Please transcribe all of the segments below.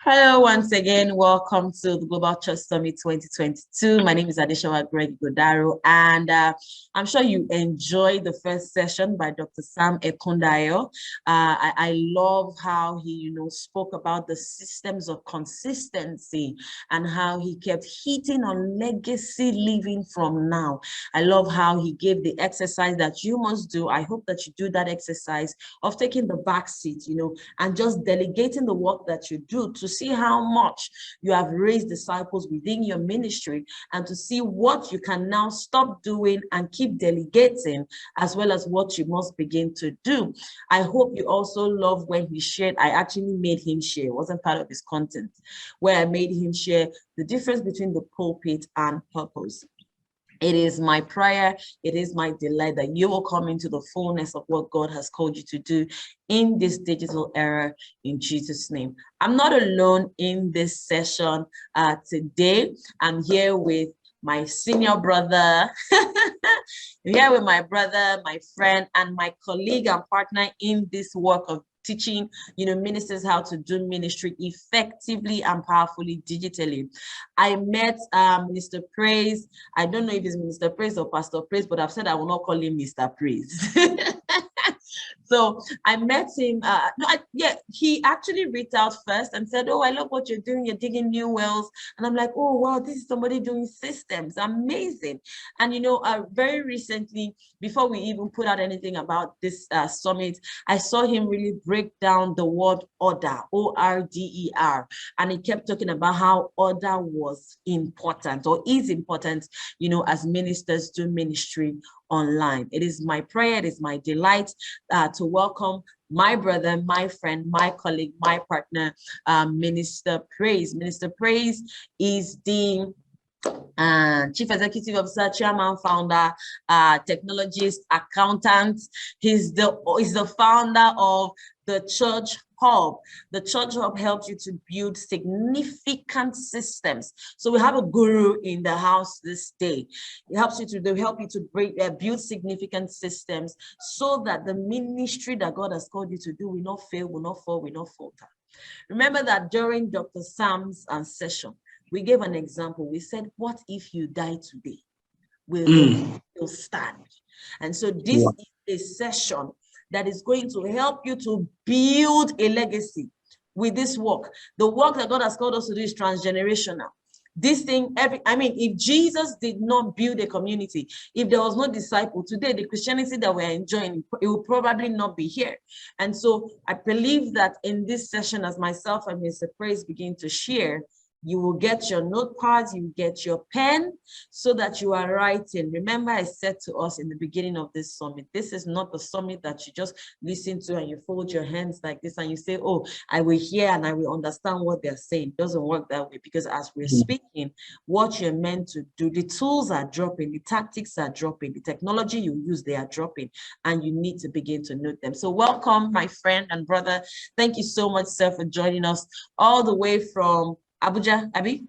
Hello, once again. Welcome to the Global Church Summit 2022. My name is Gbenedio, and I'm sure you enjoyed the first session by Dr. Sam Ekundayo. I love how he, spoke about the systems of consistency and how he kept hitting on legacy living from now. I love how he gave the exercise that you must do. I hope that you do that exercise of taking the back seat, and just delegating the work that you do to see how much you have raised disciples within your ministry and to see what you can now stop doing and keep delegating, as well as what you must begin to do. I hope you also love when he shared. I actually made him share, it wasn't part of his content, where I made him share the difference between the pulpit and purpose. It is my prayer, it is my delight that you will come into the fullness of what God has called you to do in this digital era, in Jesus' name. I'm not alone in this session today. I'm here with my senior brother. I'm here with my brother, my friend, and my colleague and partner in this work of teaching, ministers how to do ministry effectively and powerfully digitally. I met Minister Praise. I don't know if it's Minister Praise or Pastor Praise, but I've said I will not call him Mr. Praise. So I met him. He actually reached out first and said, "Oh, I love what you're doing. You're digging new wells." And I'm like, "Oh, wow, this is somebody doing systems. Amazing." And, very recently, before we even put out anything about this summit, I saw him really break down the word order, O-R-D-E-R. And he kept talking about how order was important or is important, as ministers do ministry online. It is my prayer, it is my delight to welcome my brother, my friend, my colleague, my partner, Minister Praise. Minister Praise is the Chief Executive Officer, Chairman, Founder, Technologist, Accountant. He's the founder of the Church Hub. The Church Hub helps you to build significant systems. So we have a guru in the house this day. It helps you to build significant systems so that the ministry that God has called you to do will not fail, will not fall, will not falter. Remember that during Dr. Sam's session, we gave an example. We said, what if you die today? Will you stand? And so this is a session that is going to help you to build a legacy with this work. The work that God has called us to do is transgenerational. This thing, if Jesus did not build a community, if there was no disciple today, the Christianity that we're enjoying, it will probably not be here. And so I believe that in this session, as myself and Mr. Praise begin to share, you will get your notepads, you get your pen so that you are writing. Remember, I said to us in the beginning of this summit, this is not the summit that you just listen to and you fold your hands like this and you say, "Oh, I will hear and I will understand what they're saying." It doesn't work that way, because as we're speaking, what you're meant to do, the tools are dropping, the tactics are dropping, the technology you use, they are dropping, and you need to begin to note them. So welcome, my friend and brother. Thank you so much, sir, for joining us all the way from Abuja, Abi?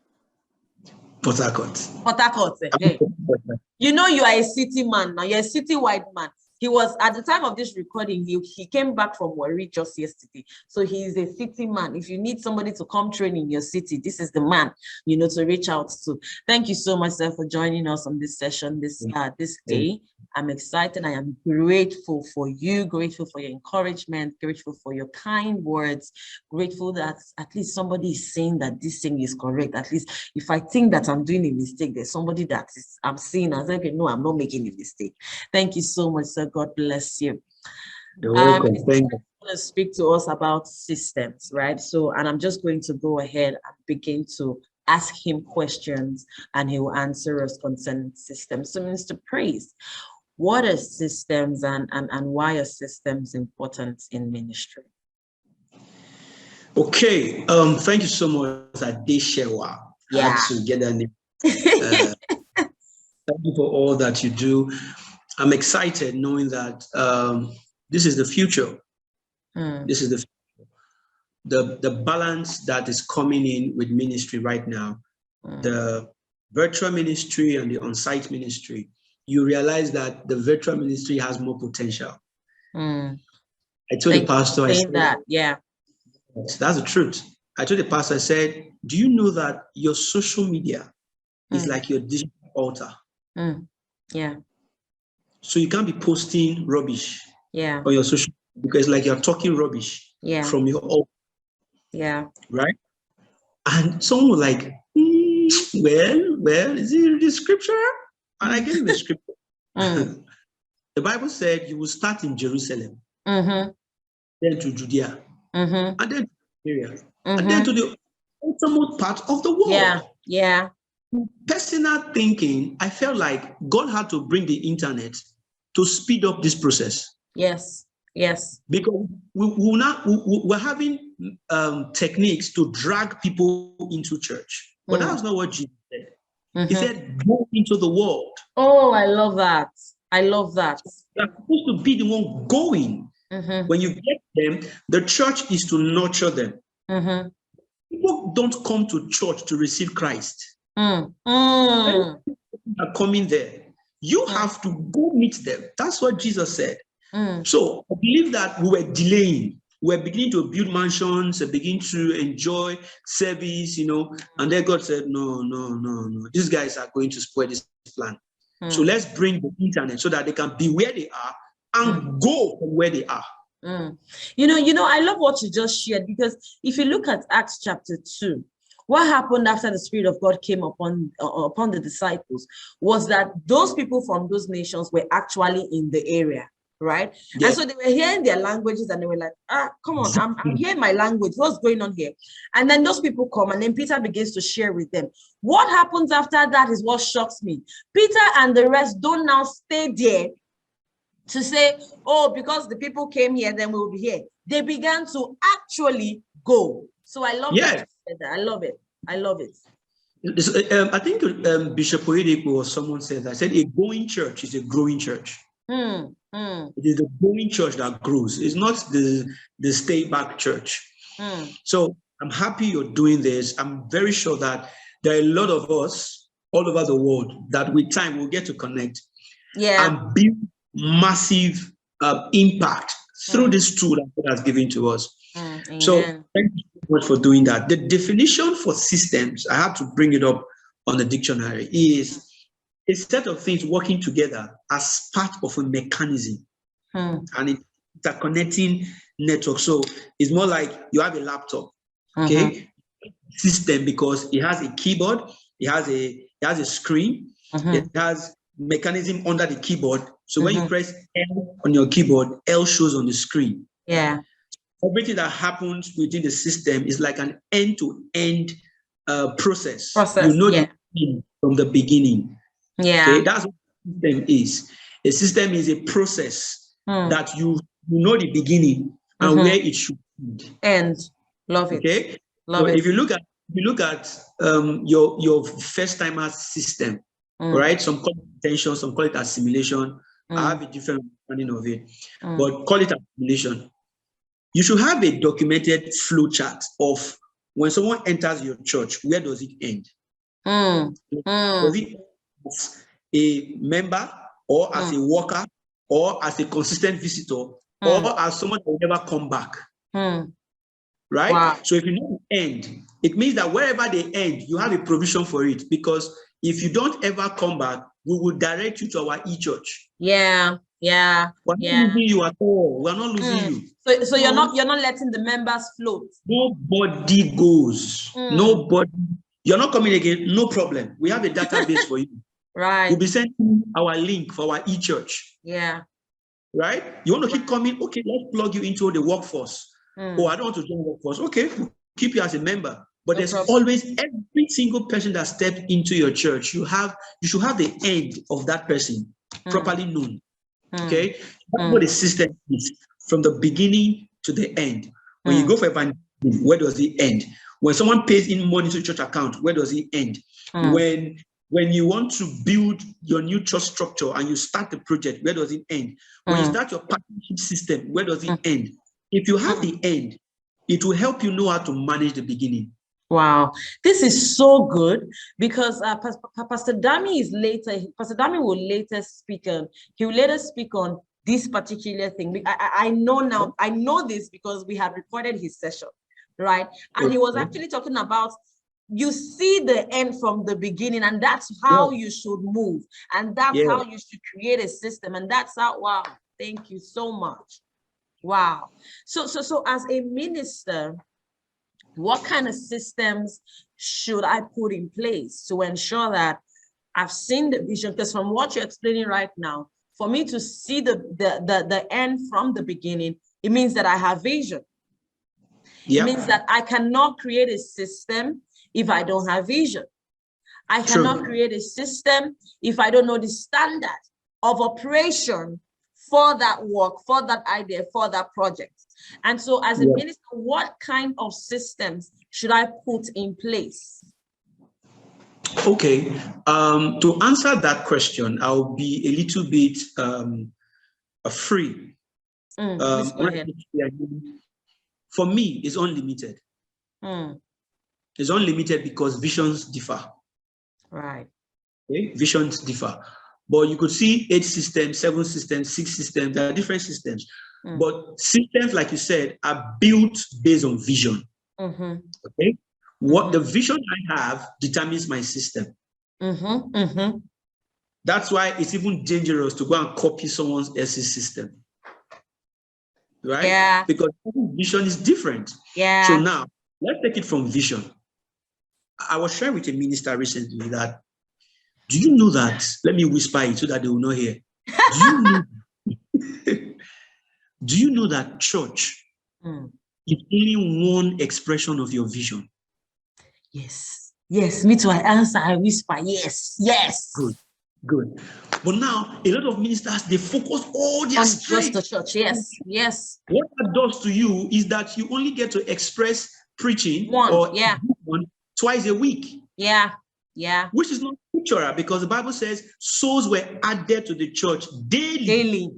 Port Harcourt. Port Harcourt. Hey. You are a city man now. You're a city-wide man. He was, at the time of this recording, he came back from Warri just yesterday. So he is a city man. If you need somebody to come train in your city, this is the man, to reach out to. Thank you so much, sir, for joining us on this session this day. I'm excited. I am grateful for you, grateful for your encouragement, grateful for your kind words, grateful that at least somebody is saying that this thing is correct. At least if I think that I'm doing a mistake, there's somebody that I'm seeing as okay, no, I'm not making a mistake. Thank you so much, sir. God bless you. You're welcome. Thank you. To speak to us about systems, right? So, and I'm just going to go ahead and begin to ask him questions and he will answer us concerning systems. So, Mr. Praise, what are systems and why are systems important in ministry? Okay, thank you so much, Adeshewa. Yeah. I had to get that name. Thank you for all that you do. I'm excited knowing that this is the future. This is the future. The balance that is coming in with ministry right now, the virtual ministry and the on-site ministry. You realize that the virtual ministry has more potential. I told the pastor, I said that, yeah, that's the truth. I told the pastor, I said, do you know that your social media is like your digital altar? Yeah. So you can't be posting rubbish on your social media, because like you're talking rubbish from your altar. Yeah. Right? And someone was like, well, is it the scripture? And I gave him a scripture. The Bible said you will start in Jerusalem, then to Judea, and then to Syria, and then to the ultimate part of the world. Yeah. Personal thinking, I felt like God had to bring the internet to speed up this process. Yes. Because we're having techniques to drag people into church. But that's not what Jesus said. He said, go into the world. Oh, I love that. You're supposed to be the one going. When you get them, the church is to nurture them. People don't come to church to receive Christ. People are coming there. You have to go meet them. That's what Jesus said. So I believe that we were delaying. We were beginning to build mansions and begin to enjoy service, and then God said, no. These guys are going to spoil this plan. So let's bring the internet so that they can be where they are and go from where they are. I love what you just shared, because if you look at Acts chapter 2, what happened after the Spirit of God came upon the disciples was that those people from those nations were actually in the area, right? Yes. And so they were hearing their languages and they were like, come on, I'm hearing my language. What's going on here? And then those people come and then Peter begins to share with them. What happens after that is what shocks me. Peter and the rest don't now stay there to say, oh, because the people came here, then we will be here. They began to actually go. So I love that. I love it. I think Bishop Oyedepo or someone said that. I said a going church is a growing church. It is the growing church that grows. It's not the stay back church. So I'm happy you're doing this. I'm very sure that there are a lot of us all over the world that with time we'll get to connect and build massive impact through this tool that God has given to us. So thank you so much for doing that. The definition for systems, I have to bring it up on the dictionary, is a set of things working together as part of a mechanism. And it's a connecting network. So it's more like you have a laptop, okay? System, because it has a keyboard, it has a screen, it has mechanism under the keyboard. So when you press L on your keyboard, L shows on the screen. Everything that happens within the system is like an end-to-end process. You know the end from the beginning. Okay, that's what a system is. A system is a process that you know the beginning and where it should end. Love it. Okay, so if you look at your first timer system, right? Some call it attention, some call it assimilation. I have a different understanding of it, but call it assimilation. You should have a documented flow chart of when someone enters your church, where does it end? Does it end as a member, or as a worker, or as a consistent visitor, or as someone that will never come back? Right? Wow. So if you know the end, it means that wherever they end, you have a provision for it. Because if you don't ever come back, we will direct you to our e-church. We're not losing you at all. We're not losing you. So you're not letting the members float. Nobody goes. Nobody. You're not coming again. No problem. We have a database for you. Right. We'll be sending our link for our e-church. Right? You want to keep coming? Okay, let's plug you into the workforce. Oh, I don't want to join the workforce. Okay, we'll keep you as a member. But there's always every single person that stepped into your church. You should have the end of that person properly known. Okay, that's what the system is from the beginning to the end. When you go for evangelism, where does it end? When someone pays in money to church account, where does it end? When you want to build your new church structure and you start the project, where does it end? When you start your partnership system, where does it end? If you have the end, it will help you know how to manage the beginning. Wow, this is so good, because Pastor Dami will later speak on. He will later speak on this particular thing. I know now. I know this because we have recorded his session, right? And he was actually talking about, you see the end from the beginning, and that's how you should move, and that's how you should create a system, and that's how. Wow, thank you so much. Wow. So as a minister, what kind of systems should I put in place to ensure that I've seen the vision? Because from what you're explaining right now, for me to see the end from the beginning, it means that I have vision. It means that I cannot create a system if I don't have vision. I cannot create a system if I don't know the standard of operation for that work, for that idea, for that project. And so as a minister, what kind of systems should I put in place? Okay, to answer that question, I'll be a little bit free. Please go ahead. For me, it's unlimited. It's unlimited because visions differ. Right. Okay? Visions differ. But you could see 8 systems, 7 systems, 6 systems, there are different systems. But systems, like you said, are built based on vision. Okay? What the vision I have determines my system. That's why it's even dangerous to go and copy someone else's system. Right? Yeah. Because vision is different. Yeah. So now, let's take it from vision. I was sharing with a minister recently that, do you know that, let me whisper it so that they will not hear. Do you know that church is only one expression of your vision? Yes. Yes, me too. I answer, I whisper, yes, yes. Good. But now, a lot of ministers, they focus all their strength. Just the church, yes, yes. What that does to you is that you only get to express preaching twice a week. Yeah, yeah. Which is not scriptural, because the Bible says souls were added to the church daily.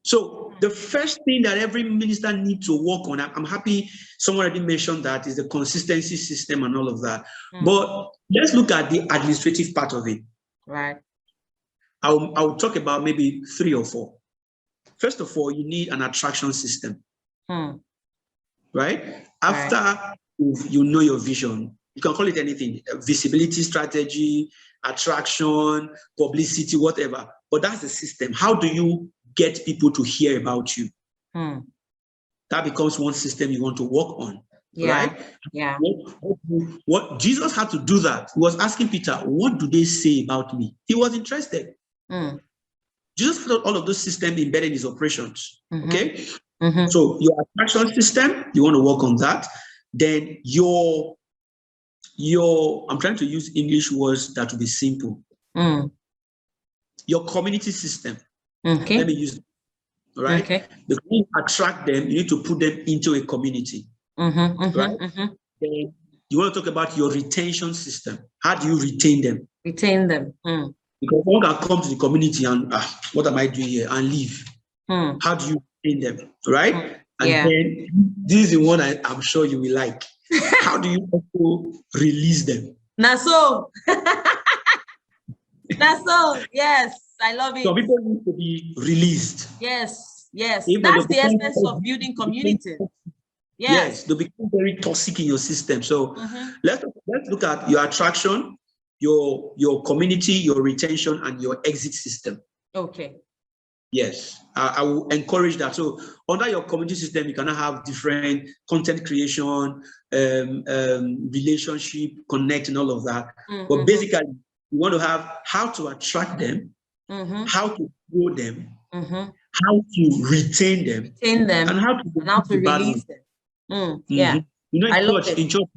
So the first thing that every minister needs to work on, I'm happy someone already mentioned that, is the consistency system and all of that. But let's look at the administrative part of it. Right. I'll talk about maybe 3 or 4. First of all, you need an attraction system. Right? After you know your vision, you can call it anything, visibility strategy, attraction, publicity, whatever. But that's the system. How do you get people to hear about you? That becomes one system you want to work on. Right? Yeah. What Jesus had to do that. He was asking Peter, what do they say about me? He was interested. Jesus had all of those systems embedded in his operations. Okay? So your attraction system, you want to work on that. Then your I'm trying to use English words that will be simple. Your community system. Okay. Let me use it. All right? Okay. Because you attract them, you need to put them into a community. Right? Then you want to talk about your retention system. How do you retain them? Retain them. Because one can come to the community and, what am I doing here? And leave. How do you retain them? Right? And then this is the one I'm sure you will like. How do you also release them? Naso. Naso. Yes, I love it. So people need to be released. Yes, yes. That's the essence of building community. Yes, they become very toxic in your system. So let's look at your attraction, your community, your retention, and your exit system. Okay. Yes, I will encourage that. So under your community system, you can have different content creation, relationship, connect, and all of that. But basically, you want to have how to attract them, how to grow them, how to retain them, and how to release them. Yeah, you know, in church,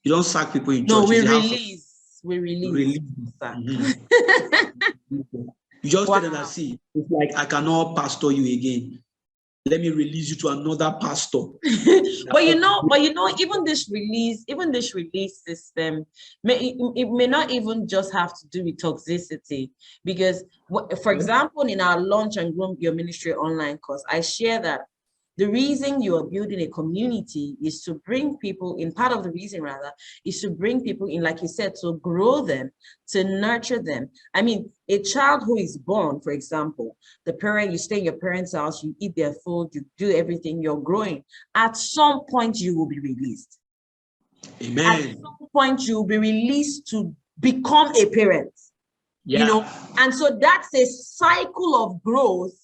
you don't sack people in church. No, we release. You just tell them that, see, it's like, I cannot pastor you again. Let me release you to another pastor. but you know, even this release system, it may not even just have to do with toxicity. Because, for example, in our Launch and Grow Your Ministry online course, I share that The reason you are building a community is to bring people in. Part of the reason, rather, is to bring people in, like you said, to grow them, to nurture them. I mean, a child who is born, for example, you stay in your parents' house, you eat their food, you do everything, you're growing. At some point, you will be released. Amen. At some point, you will be released to become a parent. Yeah. You know, and so that's a cycle of growth.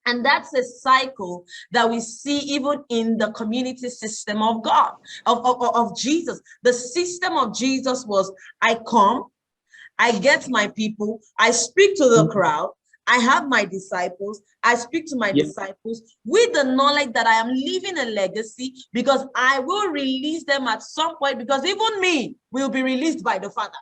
And that's a cycle that we see even in the community system of God, of Jesus. The system of Jesus was, I come, I get my people, I speak to the crowd, I have my disciples, I speak to my disciples with the knowledge that I am leaving a legacy, because I will release them at some point, because even me will be released by the Father.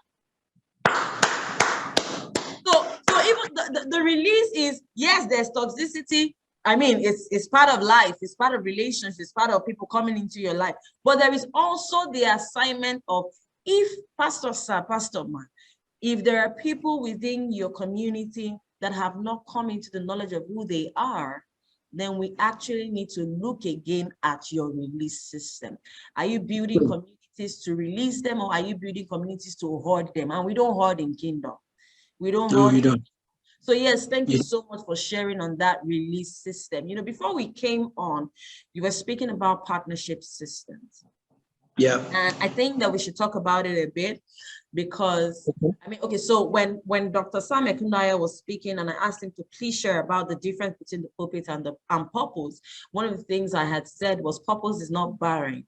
So even the release is, yes, there's toxicity. I mean, it's part of life, it's part of relationships, it's part of people coming into your life. But there is also the assignment of, if Pastor Sir, Pastor Man, if there are people within your community that have not come into the knowledge of who they are, then we actually need to look again at your release system. Are you building communities to release them, or are you building communities to hoard them? And we don't hoard in kingdom. We don't hoard. No, you don't. So yes, thank you so much for sharing on that release system. You know, before we came on, you were speaking about partnership systems. Yeah. And I think that we should talk about it a bit, because I mean, okay, so when Dr. Sam Ekundayo was speaking and I asked him to please share about the difference between the purpose and purpose, one of the things I had said was purpose is not barren.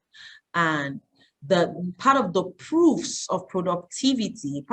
And the part of the proofs of productivity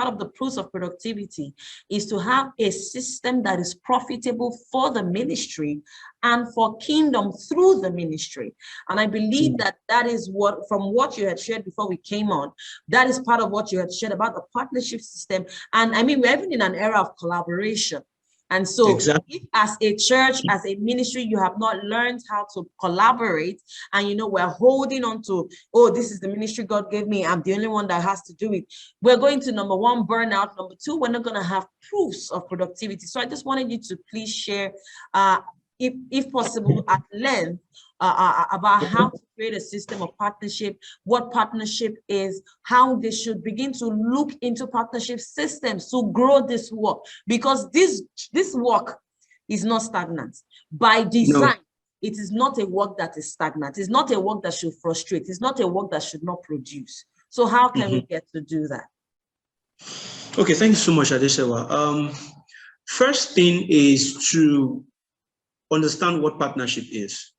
is to have a system that is profitable for the ministry and for kingdom through the ministry. And I believe that is what, from what you had shared before we came on, that is part of what you had shared about the partnership system. And I mean, we're even in an era of collaboration. And so if as a church, as a ministry, you have not learned how to collaborate, and, you know, we're holding on to, oh, this is the ministry God gave me, I'm the only one that has to do it, we're going to, number one, burnout. Number two, we're not going to have proofs of productivity. So I just wanted you to please share, if possible, at length, about how to create a system of partnership, what partnership is, how they should begin to look into partnership systems to grow this work, because this work is not stagnant. By design, it is not a work that is stagnant. It's not a work that should frustrate. It's not a work that should not produce. So how can we get to do that? Okay, thank you so much, Adesewa. First thing is to understand what partnership is.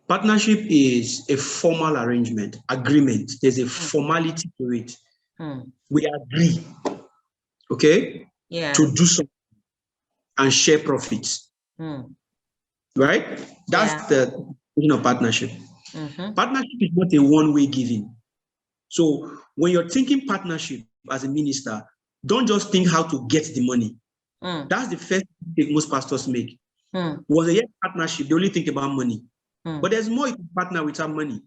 Partnership is a formal arrangement, agreement. There's a formality to it. We agree, okay, to do something and share profits. Right? That's the partnership. Partnership is not a one-way giving. So when you're thinking partnership as a minister, don't just think how to get the money. That's the first mistake most pastors make. Was a partnership, they only think about money. But there's more you can partner without money.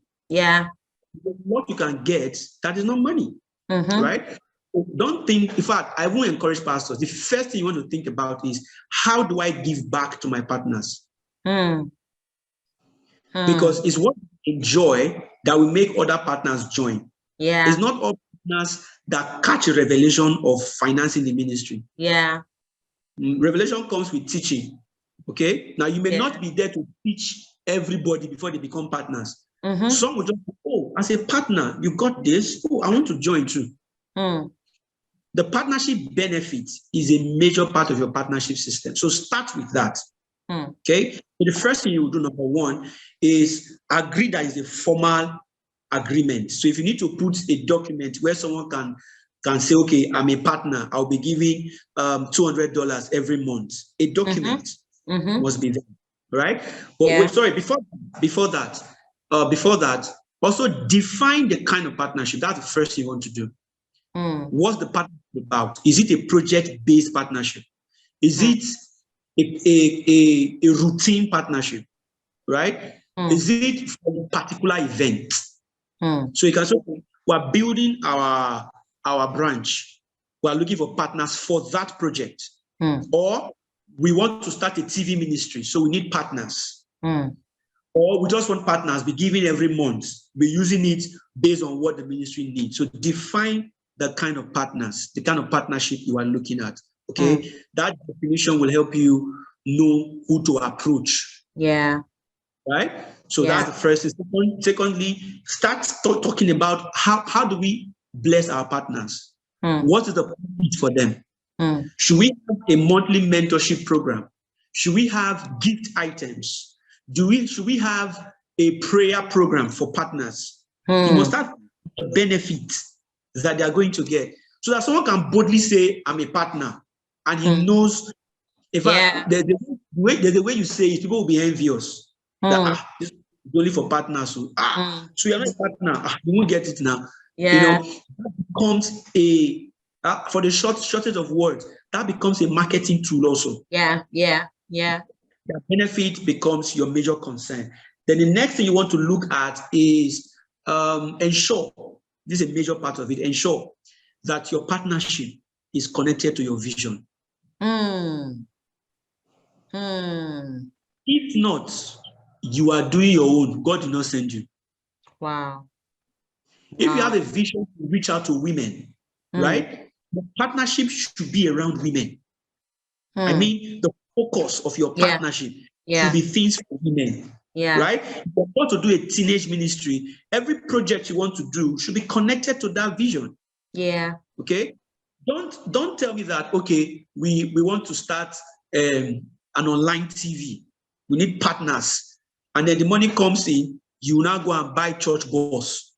What you can get, that is not money. Right? So don't think, in fact, I won't encourage pastors. The first thing you want to think about is, how do I give back to my partners? Because it's what we enjoy that will make other partners join. It's not all partners that catch a revelation of financing the ministry. Revelation comes with teaching. Okay, now you may not be there to teach everybody before they become partners. Some will just, oh, as a partner, you got this. Oh, I want to join too. The partnership benefit is a major part of your partnership system. So start with that. Okay, so the first thing you will do, number one, is agree that is a formal agreement. So if you need to put a document where someone can say, okay, I'm a partner, I'll be giving $200 every month. A document must be there, right? But wait, sorry, before that, also define the kind of partnership. That's the first thing you want to do. What's the partnership about? Is it a project-based partnership? Is it a routine partnership, right? Is it for a particular event? So you can say, we're building our branch. We're looking for partners for that project. Or we want to start a TV ministry, so we need partners. Or we just want partners, be giving every month, be using it based on what the ministry needs. So define the kind of partners, the kind of partnership you are looking at. Okay, that definition will help you know who to approach. Yeah. Right. So that's the first thing. Secondly, start talking about how do we bless our partners? What is the need for them? Should we have a monthly mentorship program? Should we have gift items? Should we have a prayer program for partners? You must have the benefits that they are going to get, so that someone can boldly say, "I'm a partner," and he knows. In fact, there's the way you say it, people will be envious. That this is only for partners. So you're not a partner. You won't get it now. Yeah. That becomes a for the shortage of words, that becomes a marketing tool also. Yeah. The benefit becomes your major concern. Then the next thing you want to look at is ensure, this is a major part of it, ensure that your partnership is connected to your vision. If not, you are doing your own. God did not send you. Wow. If you have a vision to reach out to women, right? The partnership should be around women. I mean, the focus of your partnership should be things for women. Right? If you want to do a teenage ministry, every project you want to do should be connected to that vision. Yeah. Okay. Don't tell me that, okay, we want to start an online TV. We need partners. And then the money comes in, you now go and buy church bus.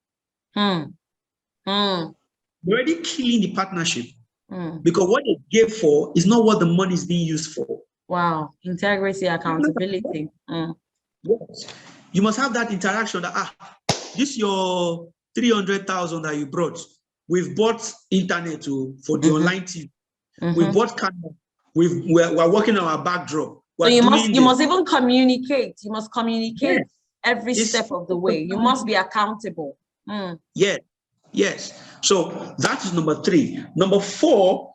You're already killing the partnership. Because what they gave for is not what the money is being used for. Wow. Integrity, accountability. Yes. You must have that interaction that, this your 300,000 that you brought. We've bought internet for the online TV. We've bought camera. We're working on our backdrop. So you must even communicate. You must communicate every step of the way. You must be accountable. Yes. So that is number 3. Number 4,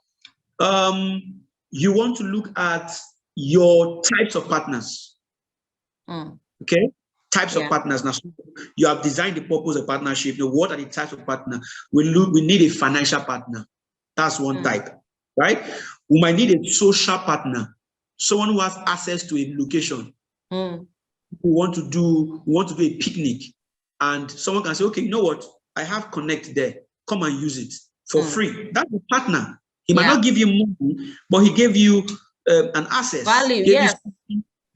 you want to look at your types of partners. Okay? Types of partners. Now, you have designed the purpose of partnership. What are the types of partner? We need a financial partner. That's one type, right? We might need a social partner, someone who has access to a location. We want to do a picnic, and someone can say, okay, you know what? I have Connect there. Come and use it for free. That's a partner. He might not give you money, but he gave you an access. Value, You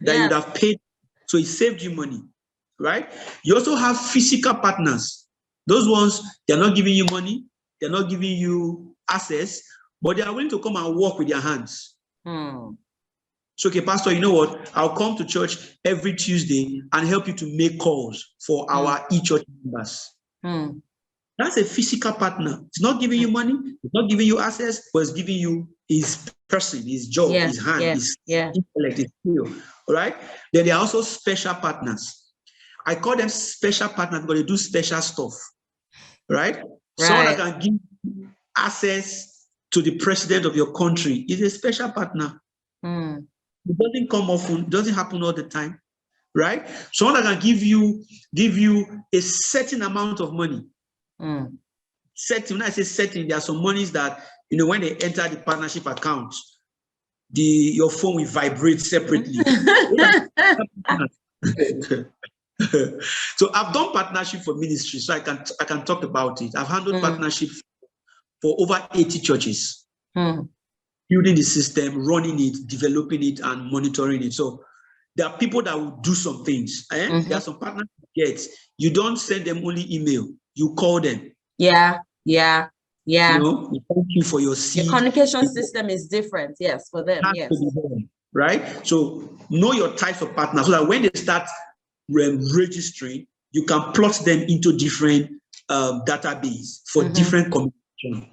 that you'd have paid, so he saved you money, right? You also have physical partners. Those ones, they're not giving you money, they're not giving you access, but they are willing to come and work with their hands. So, okay, Pastor, you know what? I'll come to church every Tuesday and help you to make calls for our e-church members. That's a physical partner. It's not giving you money, it's not giving you access, but it's giving you his person, his job, his hand, his intellect, his skill. All right? Then there are also special partners. I call them special partners because they do special stuff. Right? Someone that can give you access to the president of your country is a special partner. It doesn't come often, it doesn't happen all the time. Right? Someone that can give you a certain amount of money. Certain, when I say certain, there are some monies that, when they enter the partnership account, your phone will vibrate separately. So I've done partnership for ministry, so I can talk about it. I've handled partnership for over 80 churches, building the system, running it, developing it, and monitoring it. So there are people that will do some things. There are some partners you get. You don't send them only email. You call them. Yeah. Thank you for your seed. Your communication system is different, for them. Yes. Right? So know your types of partners so that when they start registering, you can plot them into different database for different communication.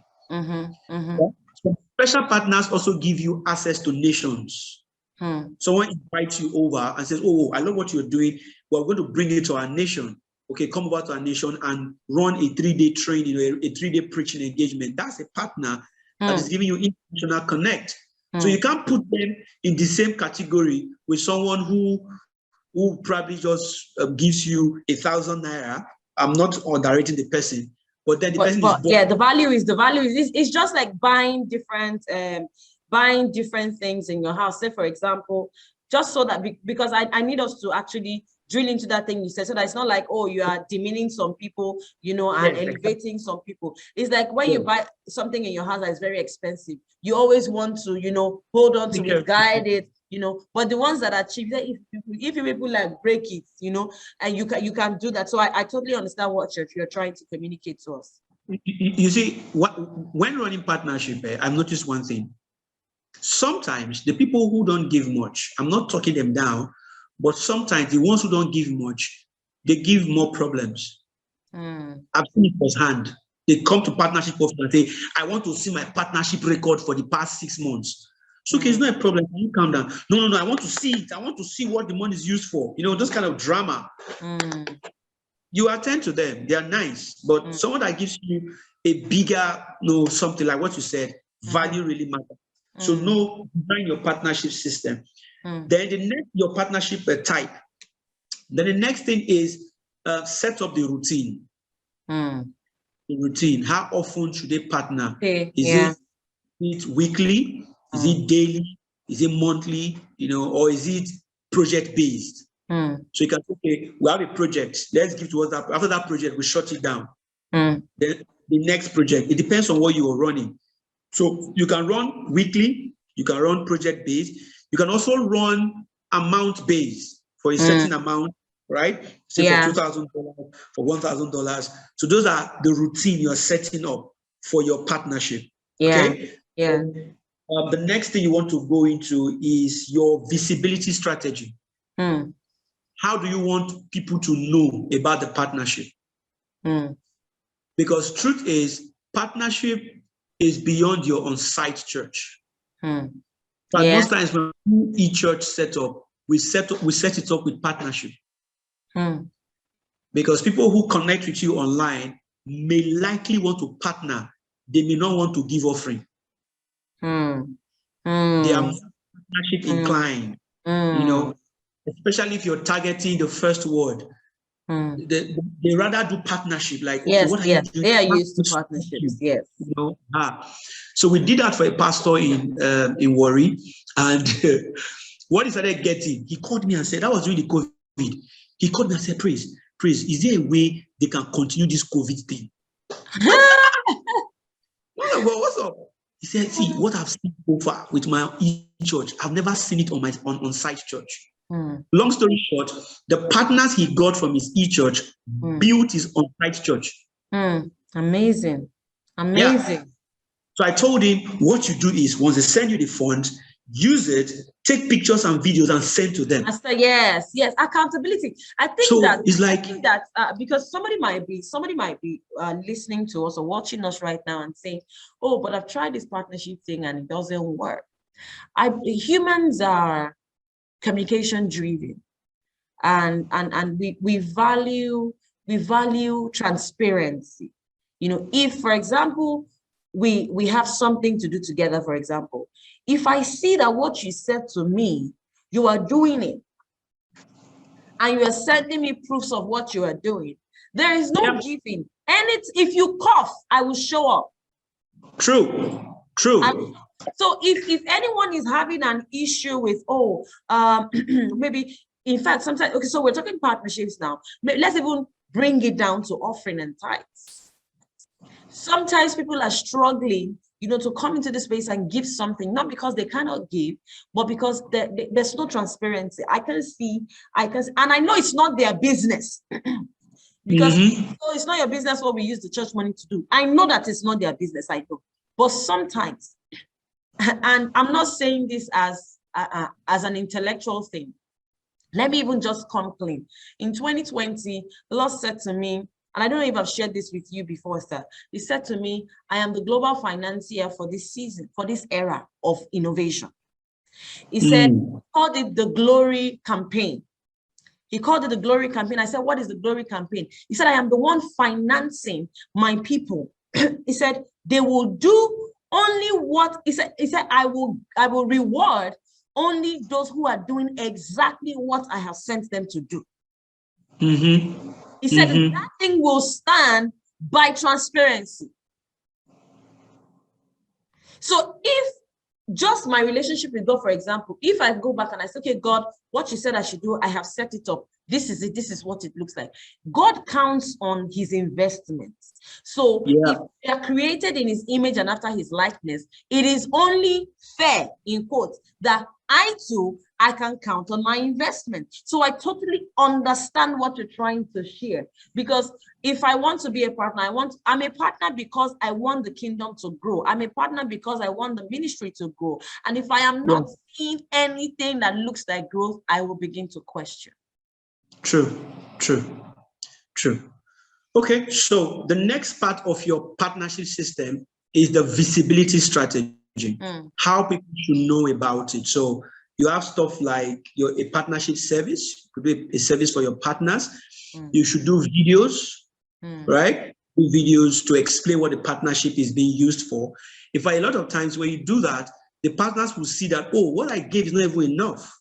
So special partners also give you access to nations. Someone invites you over and says, oh, I love what you're doing. We're going to bring it to our nation. Okay, come over to our nation and run a 3-day training, a 3-day preaching engagement. That's a partner that is giving you international connect. So you can't put them in the same category with someone who who probably just gives you 1,000 naira. I'm not underrating the person, but then the person is yeah, the value is it's just like buying different things in your house. Say, for example, just so that because I need us to actually drill into that thing you said, so that it's not like, oh, you are demeaning some people, you know, and elevating some people. It's like when you buy something in your house that is very expensive, you always want to, you know, hold on to it, guide it, you know. But the ones that are cheap, if you people like break it, you know, and you can do that. So I totally understand what you're trying to communicate to us. You see, when running partnership, I've noticed one thing. Sometimes the people who don't give much, I'm not talking them down, but sometimes the ones who don't give much, they give more problems. I've seen it firsthand. They come to partnership office and say, I want to see my partnership record for the past 6 months. So okay, it's not a problem. Can you calm down? No, I want to see it. I want to see what the money is used for. You know, those kind of drama. You attend to them. They are nice. But someone that gives you a bigger, something like what you said, value really matters. So design your partnership system. Then your partnership type. Then the next thing is set up the routine. The routine. How often should they partner? Is it weekly? Is it daily? Is it monthly? You know, or is it project based? So you can say, okay, we have a project. Let's give towards that. After that project, we shut it down. Then the next project. It depends on what you are running. So you can run weekly. You can run project based. You can also run amount based for a certain amount, right? Say for $2,000, for $1,000. So those are the routine you are setting up for your partnership. Okay. The next thing you want to go into is your visibility strategy. How do you want people to know about the partnership? Because truth is, partnership is beyond your on-site church. But most times when each church set up, we set it up with partnership. Because people who connect with you online may likely want to partner. They may not want to give offering. They are partnership inclined, you know, especially if you're targeting the first word. They rather do partnership, like, okay, what are you doing? They are used to partnerships, yes. You know? So we did that for a pastor in Warri, and what he started getting, he called me and said, that was during the COVID. He called me and said, Praise, is there a way they can continue this COVID thing? Well, what's up? He said, see, what I've seen so far with my e-church, I've never seen it on my on-site church. Long story short, the partners he got from his e-church built his on-site church. Amazing. Yeah. So I told him, what you do is, once they send you the funds, use it, take pictures and videos and send to them. Yes, accountability. I think so that it's like, I think that because somebody might be listening to us or watching us right now and saying, oh, but I've tried this partnership thing and it doesn't work. Humans are communication driven, and we value transparency. You know, if, for example, we have something to do together, for example, if I see that what you said to me, you are doing it, and you are sending me proofs of what you are doing, there is no giving. And if you cough, I will show up. True. So if anyone is having an issue with, maybe, in fact, sometimes, okay, so we're talking partnerships now. Let's even bring it down to offering and tithes. Sometimes people are struggling, you know, to come into the space and give something, not because they cannot give, but because there's no transparency. I can see, and I know it's not their business. Because it's not your business what we use the church money to do. I know that it's not their business, I know. But sometimes, and I'm not saying this as an intellectual thing. Let me even just come clean. In 2020, the Lord said to me, and I don't know if I've shared this with you before, sir. He said to me, I am the global financier for this season, for this era of innovation. He said, called it the Glory Campaign. He called it the Glory Campaign. I said, what is the Glory Campaign? He said, I am the one financing my people. He said, they will do only what, he said, I will reward only those who are doing exactly what I have sent them to do. He said that thing will stand by transparency. So if just my relationship with God, for example, if I go back and I say, okay, God, what you said I should do, I have set it up. This is it. This is what it looks like. God counts on his investments. So if they are created in his image and after his likeness, it is only fair, in quotes, that I too, I can count on my investment. So I totally understand what you're trying to share. Because if I want to be a partner, I'm a partner because I want the kingdom to grow. I'm a partner because I want the ministry to grow. And if I am not seeing anything that looks like growth, I will begin to question. True. Okay, so the next part of your partnership system is the visibility strategy. How people should know about it. So you have stuff like a partnership service, could be a service for your partners. You should do videos, right? Do videos to explain what the partnership is being used for. If a lot of times when you do that, the partners will see that, oh, what I gave is not even enough.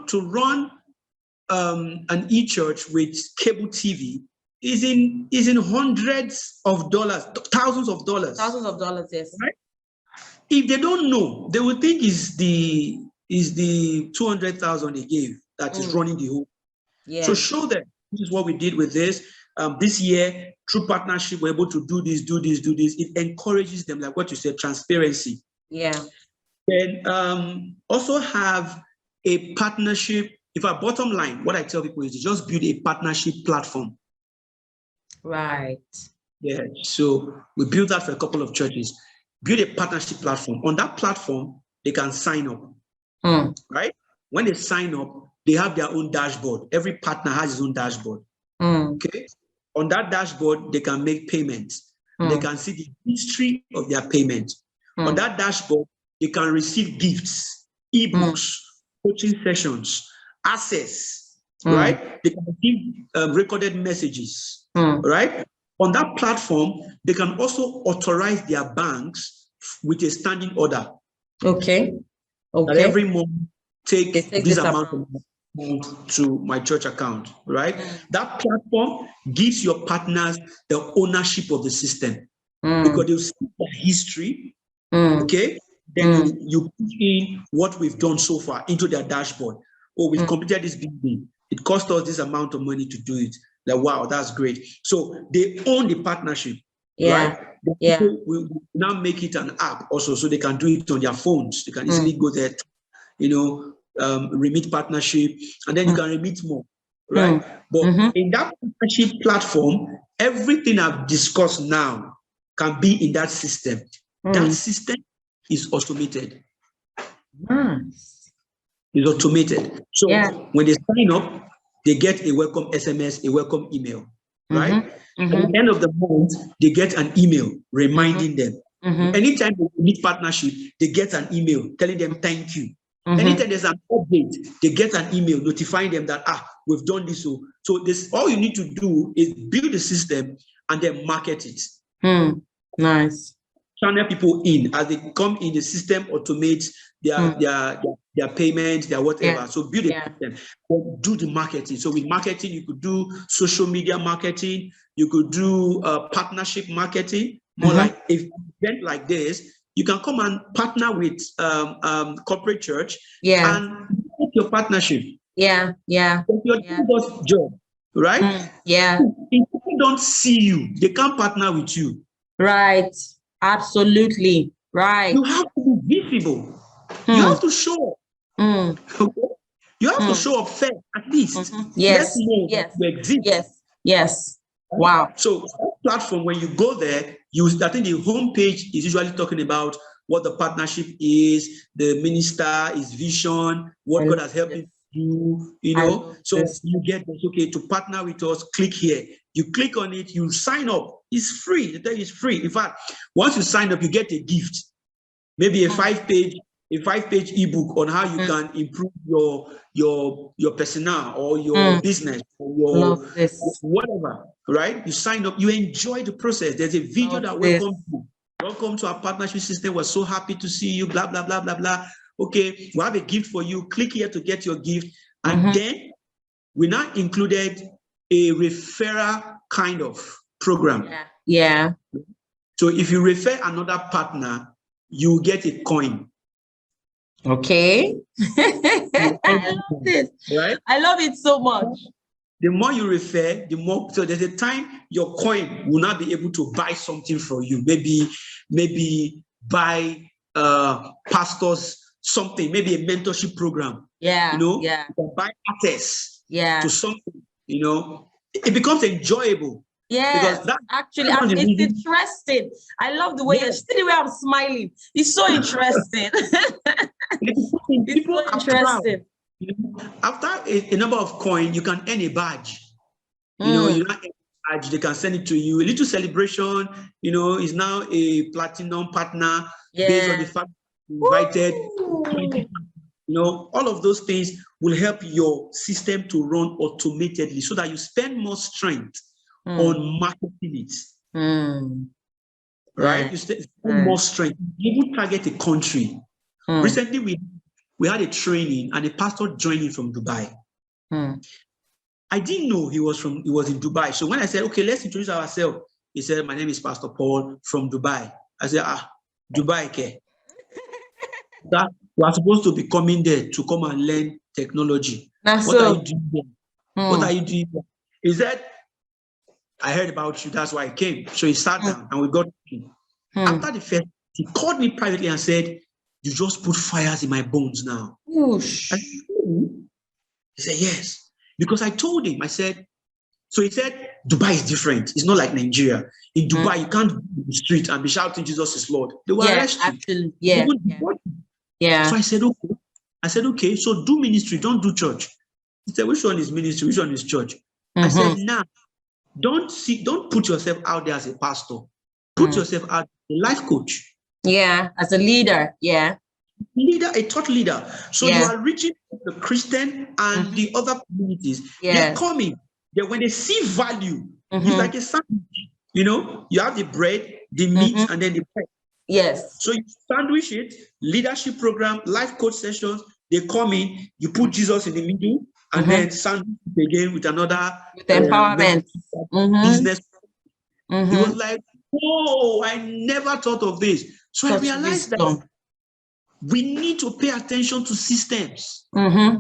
To run an e-church with cable TV is in hundreds of dollars, thousands of dollars. Thousands of dollars, yes. Right? If they don't know, they will think is the 200,000 they gave that is running the whole. Yeah. So show them this is what we did with this. This year, through partnership, we're able to do this. It encourages them, like what you said, transparency. Yeah. Then also have a partnership. If our bottom line, what I tell people is to just build a partnership platform. Right. Yeah. So we built that for a couple of churches. Build a partnership platform. On that platform, they can sign up. Right? When they sign up, they have their own dashboard. Every partner has his own dashboard. Okay. On that dashboard, they can make payments. They can see the history of their payment. On that dashboard, they can receive gifts, ebooks, coaching sessions, access, right? They can give recorded messages, right? On that platform, they can also authorize their banks with a standing order. Okay. That every month take this amount of money to my church account, right? That platform gives your partners the ownership of the system because they'll see the history, okay? Then you put in what we've done so far into their dashboard. Oh, we've completed this building. It cost us this amount of money to do it. Like, wow, that's great. So they own the partnership, right? We now make it an app also, so they can do it on their phones. They can easily go there, remit partnership, and then you can remit more, right? But in that partnership platform, everything I've discussed now can be in that system. That system is automated. Is automated. So when they sign up, they get a welcome SMS, a welcome email, right? At the end of the month, they get an email reminding them. Anytime they need partnership, they get an email telling them thank you. Anytime there's an update, they get an email notifying them that we've done this. So this all you need to do is build the system and then market it. Nice. Channel people in as they come in the system, automate their payments, their whatever. So build a system, but do the marketing. So with marketing, you could do social media marketing, you could do partnership marketing. More like if event like this, you can come and partner with corporate church and make your partnership. If you're doing that job, right? If people don't see you, they can't partner with you. Right. Absolutely. Right. You have to be visible. You have to show up. Okay? You have to show up first, at least. Yes. Let's know you exist. Yes. Wow. So that platform, when you go there, I think the homepage is usually talking about what the partnership is, the minister, his vision, what God has helped him do, So you get this, okay, to partner with us, click here. You click on it, you sign up. It's free. The thing is free. In fact, once you sign up, you get a gift. Maybe a 5-page ebook on how you can improve your personnel or your business or your whatever, right? You sign up, you enjoy the process. There's a video that welcomes you. welcome to our partnership system. We're so happy to see you, blah, blah, blah, blah, blah. Okay, we have a gift for you. Click here to get your gift. And then we now included a referral kind of program. Yeah. So if you refer another partner, you get a coin. Okay. I love this. Right? I love it so much. The more you refer, the more. So there's a time your coin will not be able to buy something for you. Maybe buy pastors something. Maybe a mentorship program. Yeah. You know. Yeah. You can buy access. Yeah. To something. You know, it becomes enjoyable. Yeah. Because actually, it's interesting. I love the way see the way I'm smiling. It's so interesting. It's so interesting. After a number of coins, you can earn a badge. You know, you not earn a badge, they can send it to you. A little celebration, you know, is now a platinum partner based on the fact invited. You know, all of those things will help your system to run automatedly so that you spend more strength on marketing it. Right? You spend more strength. You target a country. Recently, we had a training and a pastor joining from Dubai. I didn't know he was in Dubai. So when I said, okay, let's introduce ourselves, he said, my name is Pastor Paul from Dubai. I said, Dubai, okay. That we are supposed to be coming there to come and learn technology. What are you doing there? What are you doing there? He said, I heard about you, that's why I came. So he sat down and we got him. After the first, he called me privately and said, you just put fires in my bones now. He said, yes. Because I told him, I said, so he said, Dubai is different. It's not like Nigeria. In Dubai, you can't go to the street and be shouting Jesus is Lord. They will arrest you. So I said, okay, so do ministry, don't do church. He said, which one is ministry? Which one is church? I said, nah, don't put yourself out there as a pastor. Put yourself out as a life coach. Yeah, as a leader. Yeah. Leader, a thought leader. So you are reaching the Christian and the other communities. They're coming. When they see value, it's like a sandwich. You know, you have the bread, the meat, and then the bread. Yes. So you sandwich it, leadership program, life coach sessions, they come in, you put Jesus in the middle, and then sandwich it again with another empowerment business. He was like, whoa, I never thought of this. So I realized that we need to pay attention to systems.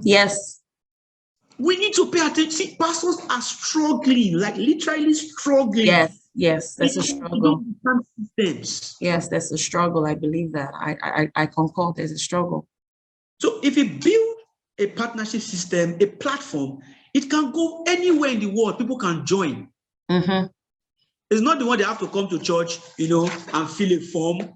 Yes. We need to pay attention. See, pastors are struggling, like literally struggling. Yes, that's a struggle. Yes, that's a struggle. I believe that. I concur. There's a struggle. So if you build a partnership system, a platform, it can go anywhere in the world. People can join. It's not the one they have to come to church, you know, and fill a form.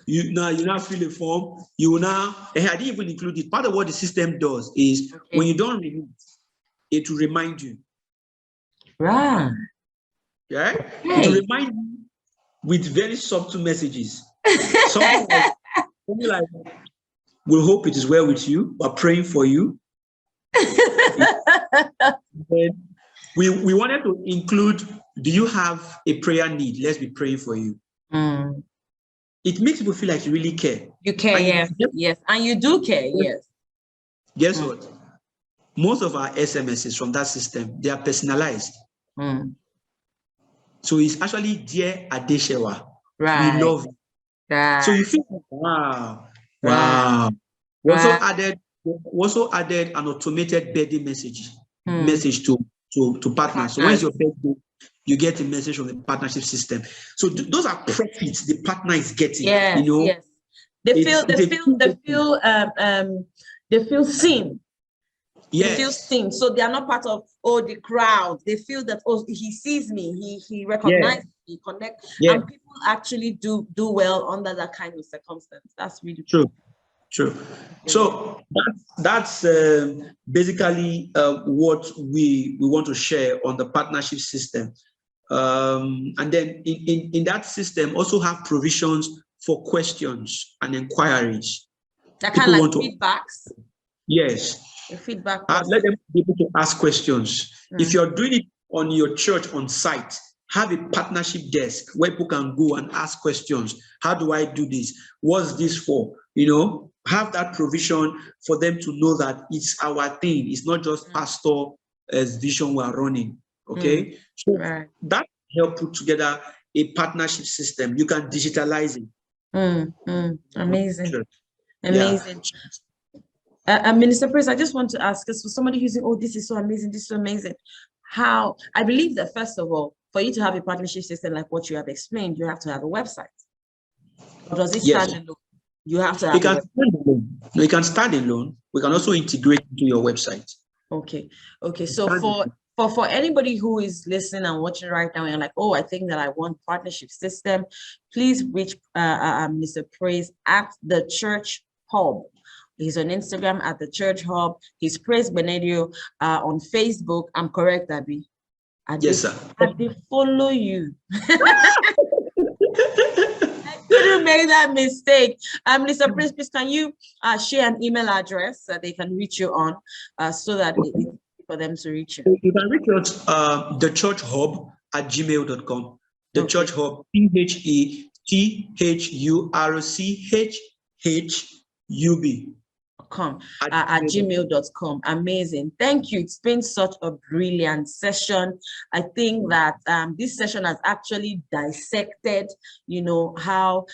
You now fill a form. You will now. I didn't even include it. Part of what the system does is when you don't renew it will remind you. Right. Yeah. It will remind you with very subtle messages. Something like, we'll hope it is well with you. We're praying for you. We wanted to include, do you have a prayer need? Let's be praying for you. It makes people feel like you really care. You care, yes. And you do care, yes. Guess what? Most of our SMSs from that system, they are personalized. So it's actually Dear Adeshewa. Right. We love you. Right. So you feel like, wow. We also added an automated birthday message to partners. So when it's your birthday, you get a message from the partnership system. So those are profits the partner is getting. Yes, you know, yes. They feel seen. Yes. They feel seen. So they are not part of the crowd. They feel that he sees me, he recognizes me, connects. And people actually do well under that kind of circumstance. That's really true. So that's basically what we want to share on the partnership system. And then in that system also have provisions for questions and inquiries. That kind of like feedbacks. Yes. The feedback. Let them be able to ask questions. If you're doing it on your church on site, have a partnership desk where people can go and ask questions. How do I do this? What's this for? Have that provision for them to know that it's our thing. It's not just pastor's vision we're running. Okay. So that help put together a partnership system. You can digitalize it. Amazing. Yeah. Amazing. Minister Praise, I just want to ask us, for somebody who's saying, oh, this is so amazing, this is so amazing. How, I believe that first of all, for you to have a partnership system like what you have explained, you have to have a website. Or does it stand alone? You have to have a website. You can stand alone. We can also integrate into your website. Okay. So for anybody who is listening and watching right now and like, oh, I think that I want partnership system, please reach Mr. Praise at the Church Hub. He's on Instagram at the Church Hub. He's Praise Gbenedio on Facebook. I'm correct, Abby? Yes, sir. They follow you. I couldn't make that mistake. Mr. Praise, please, can you share an email address that they can reach you on so that it's easy for them to reach you? You can reach us the Church Hub at gmail.com. The Church Hub, THECHURCHHUB. At gmail.com. Amazing. Thank you. It's been such a brilliant session. I think that this session has actually dissected, how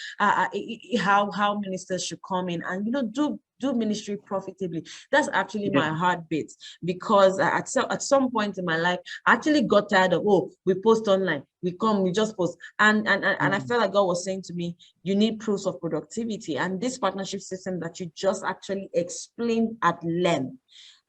ministers should come in and do ministry profitably. That's actually my heartbeat, because at some point in my life, I actually got tired of, we post online, we just post. And I felt like God was saying to me, you need proofs of productivity. And this partnership system that you just actually explained at length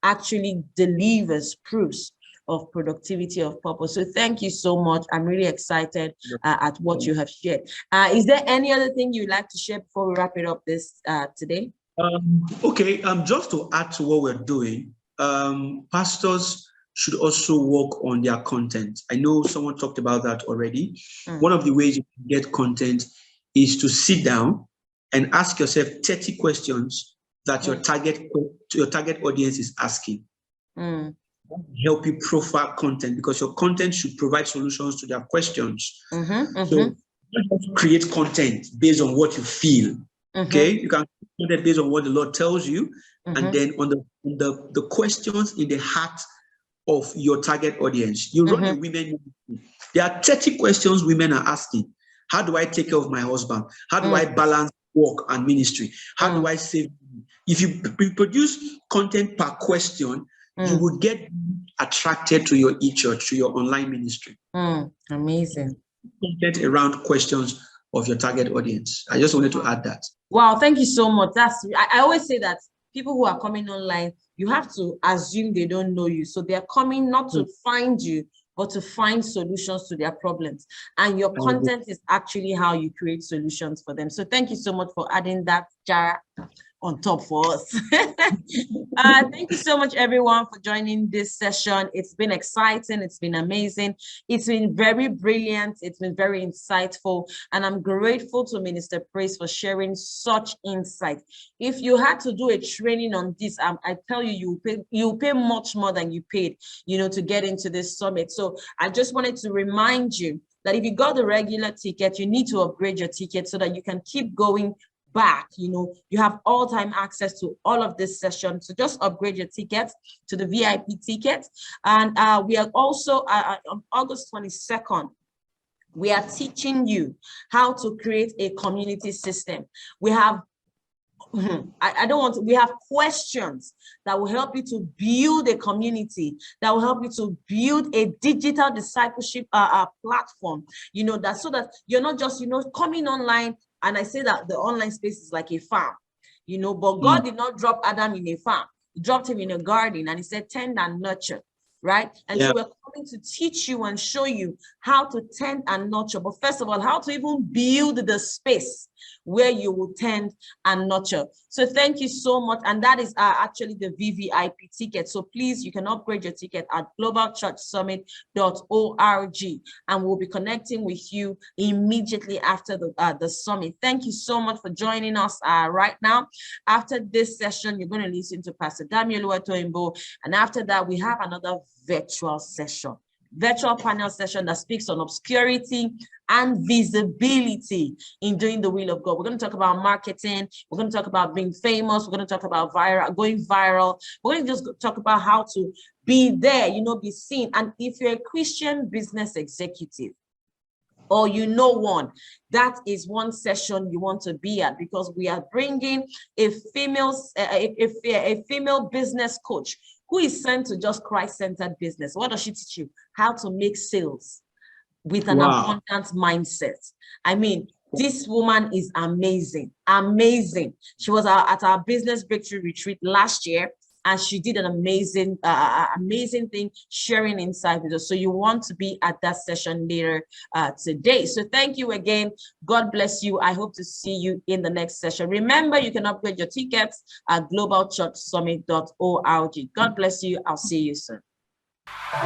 actually delivers proofs of productivity, of purpose. So thank you so much. I'm really excited at what you have shared. Is there any other thing you'd like to share before we wrap it up this today? Just to add to what we're doing, pastors should also work on their content. I know someone talked about that already. One of the ways you can get content is to sit down and ask yourself 30 questions that your target audience is asking. Help you profile content, because your content should provide solutions to their questions. So just create content based on what you feel. Okay, you can do that based on what the Lord tells you, and then on the questions in the heart of your target audience. You run a women ministry. There are 30 questions women are asking. How do I take care of my husband? How do I balance work and ministry? How do I save money? If you produce content per question, you would get attracted to your e-church, to your online ministry. Amazing. Content around questions of your target audience. I just wanted to add that. Wow, thank you so much. I always say that people who are coming online, you have to assume they don't know you. So they're coming not to find you, but to find solutions to their problems. And your content is actually how you create solutions for them. So thank you so much for adding that, Jara, on top for us. Thank you so much, everyone, for joining this session. It's been exciting. It's been amazing. It's been very brilliant. It's been very insightful. And I'm grateful to Minister Praise for sharing such insight. If you had to do a training on this, I tell you, you pay much more than you paid, to get into this summit. So I just wanted to remind you that if you got the regular ticket, you need to upgrade your ticket so that you can keep going back. You have all-time access to all of this session. So just upgrade your tickets to the VIP ticket. And we are also on August 22nd, we are teaching you how to create a community system. We have we have questions that will help you to build a community, that will help you to build a digital discipleship platform, that so that you're not just, coming online. And I say that the online space is like a farm, but God did not drop Adam in a farm. He dropped him in a garden, and he said, tend and nurture, right? And so we're coming to teach you and show you how to tend and nurture. But first of all, how to even build the space where you will tend and nurture. So thank you so much. And that is actually the VVIP ticket. So please, you can upgrade your ticket at globalchurchsummit.org, and we'll be connecting with you immediately after the summit. Thank you so much for joining us right now. After this session, you're going to listen to Pastor Damiel Uwatoimbo, and after that, we have another virtual session. virtual panel session that speaks on obscurity and visibility in doing the will of God. We're going to talk about marketing. We're going to talk about being famous. We're going to talk about going viral. We're going to just talk about how to be there, be seen. And if you're a Christian business executive, or one, that is one session you want to be at, because we are bringing a female business coach who is sent to just Christ-centered business. What does she teach you? How to make sales with an abundant mindset. I mean, this woman is amazing. She was at our business breakthrough retreat last year, and she did an amazing thing, sharing insight with us. So you want to be at that session later today. So thank you again. God bless you. I hope to see you in the next session. Remember, you can upgrade your tickets at globalchurchsummit.org. God bless you. I'll see you soon.